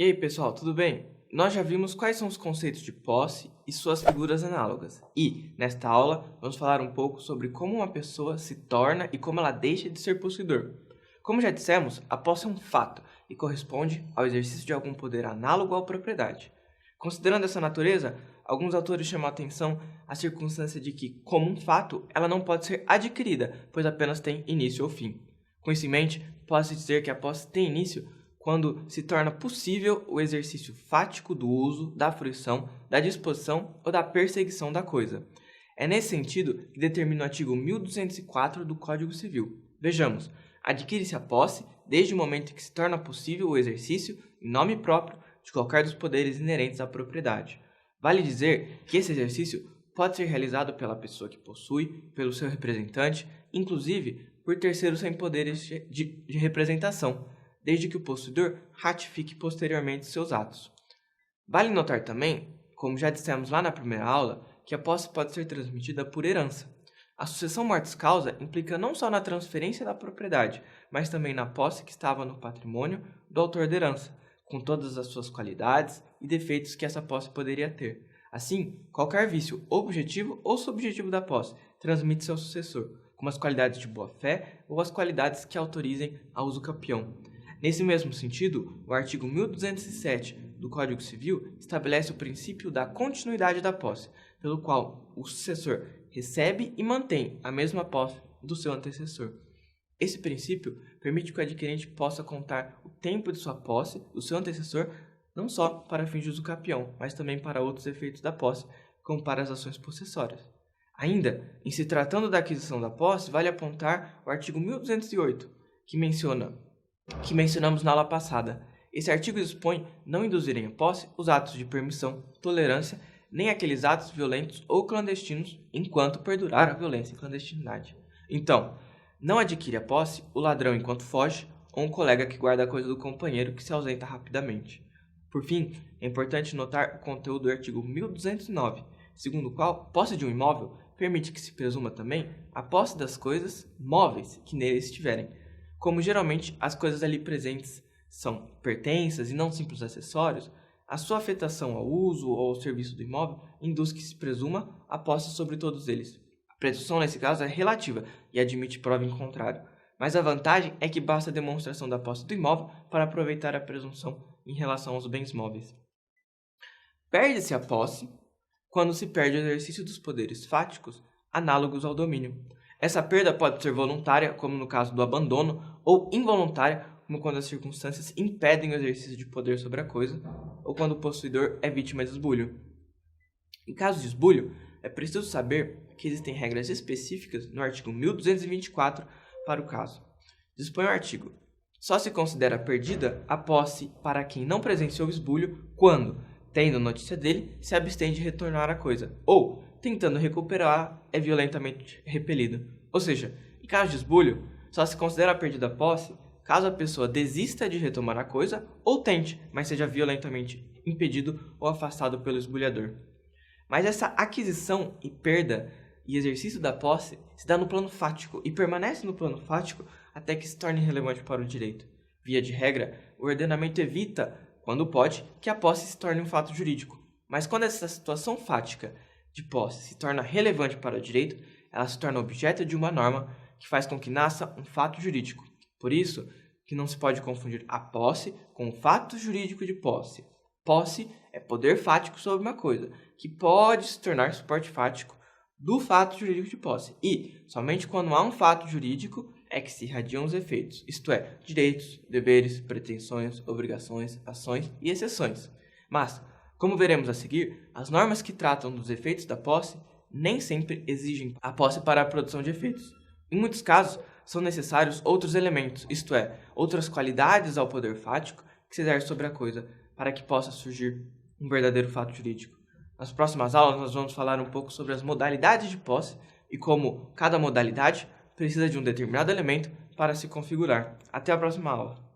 E aí, pessoal, tudo bem? Nós já vimos quais são os conceitos de posse e suas figuras análogas. E, nesta aula, vamos falar um pouco sobre como uma pessoa se torna e como ela deixa de ser possuidor. Como já dissemos, a posse é um fato e corresponde ao exercício de algum poder análogo à propriedade. Considerando essa natureza, alguns autores chamam a atenção à circunstância de que, como um fato, ela não pode ser adquirida, pois apenas tem início ou fim. Com isso em mente, pode-se dizer que a posse tem início quando se torna possível o exercício fático do uso, da fruição, da disposição ou da perseguição da coisa. É nesse sentido que determina o artigo 1204 do Código Civil. Vejamos, adquire-se a posse desde o momento em que se torna possível o exercício, em nome próprio, de qualquer dos poderes inerentes à propriedade. Vale dizer que esse exercício pode ser realizado pela pessoa que possui, pelo seu representante, inclusive por terceiros sem poderes de representação, desde que o possuidor ratifique posteriormente seus atos. Vale notar também, como já dissemos lá na primeira aula, que a posse pode ser transmitida por herança. A sucessão mortis-causa implica não só na transferência da propriedade, mas também na posse que estava no patrimônio do autor da herança, com todas as suas qualidades e defeitos que essa posse poderia ter. Assim, qualquer vício objetivo ou subjetivo da posse transmite-se ao sucessor, como as qualidades de boa-fé ou as qualidades que autorizem a uso capião. Nesse mesmo sentido, o artigo 1207 do Código Civil estabelece o princípio da continuidade da posse, pelo qual o sucessor recebe e mantém a mesma posse do seu antecessor. Esse princípio permite que o adquirente possa contar o tempo de sua posse do seu antecessor não só para fins de uso capião, mas também para outros efeitos da posse, como para as ações possessórias. Ainda, em se tratando da aquisição da posse, vale apontar o artigo 1208, que mencionamos na aula passada. Esse artigo dispõe não induzirem a posse os atos de permissão, tolerância, nem aqueles atos violentos ou clandestinos, enquanto perdurar a violência e clandestinidade. Então, não adquire a posse o ladrão enquanto foge, ou um colega que guarda a coisa do companheiro que se ausenta rapidamente. Por fim, é importante notar o conteúdo do artigo 1209, segundo o qual posse de um imóvel permite que se presuma também a posse das coisas móveis que nele estiverem. Como geralmente as coisas ali presentes são pertenças e não simples acessórios, a sua afetação ao uso ou ao serviço do imóvel induz que se presuma a posse sobre todos eles. A presunção nesse caso é relativa e admite prova em contrário, mas a vantagem é que basta a demonstração da posse do imóvel para aproveitar a presunção em relação aos bens móveis. Perde-se a posse quando se perde o exercício dos poderes fáticos análogos ao domínio. Essa perda pode ser voluntária, como no caso do abandono, ou involuntária, como quando as circunstâncias impedem o exercício de poder sobre a coisa, ou quando o possuidor é vítima de esbulho. Em caso de esbulho, é preciso saber que existem regras específicas no artigo 1224 para o caso. Dispõe o artigo: só se considera perdida a posse para quem não presenciou o esbulho quando, tendo notícia dele, se abstém de retornar a coisa, ou, tentando recuperá-la, é violentamente repelido. Ou seja, em caso de esbulho, só se considera perdida a posse caso a pessoa desista de retomar a coisa ou tente, mas seja violentamente impedido ou afastado pelo esbulhador. Mas essa aquisição e perda e exercício da posse se dá no plano fático e permanece no plano fático até que se torne relevante para o direito. Via de regra, o ordenamento evita, quando pode, que a posse se torne um fato jurídico. Mas quando essa situação fática de posse se torna relevante para o direito, ela se torna objeto de uma norma que faz com que nasça um fato jurídico. Por isso, que não se pode confundir a posse com o fato jurídico de posse. Posse é poder fático sobre uma coisa, que pode se tornar suporte fático do fato jurídico de posse. E, somente quando há um fato jurídico, é que se irradiam os efeitos, isto é, direitos, deveres, pretensões, obrigações, ações e exceções. Mas, como veremos a seguir, as normas que tratam dos efeitos da posse nem sempre exigem a posse para a produção de efeitos. Em muitos casos, são necessários outros elementos, isto é, outras qualidades ao poder fático que se exerce sobre a coisa, para que possa surgir um verdadeiro fato jurídico. Nas próximas aulas, nós vamos falar um pouco sobre as modalidades de posse e como cada modalidade precisa de um determinado elemento para se configurar. Até a próxima aula!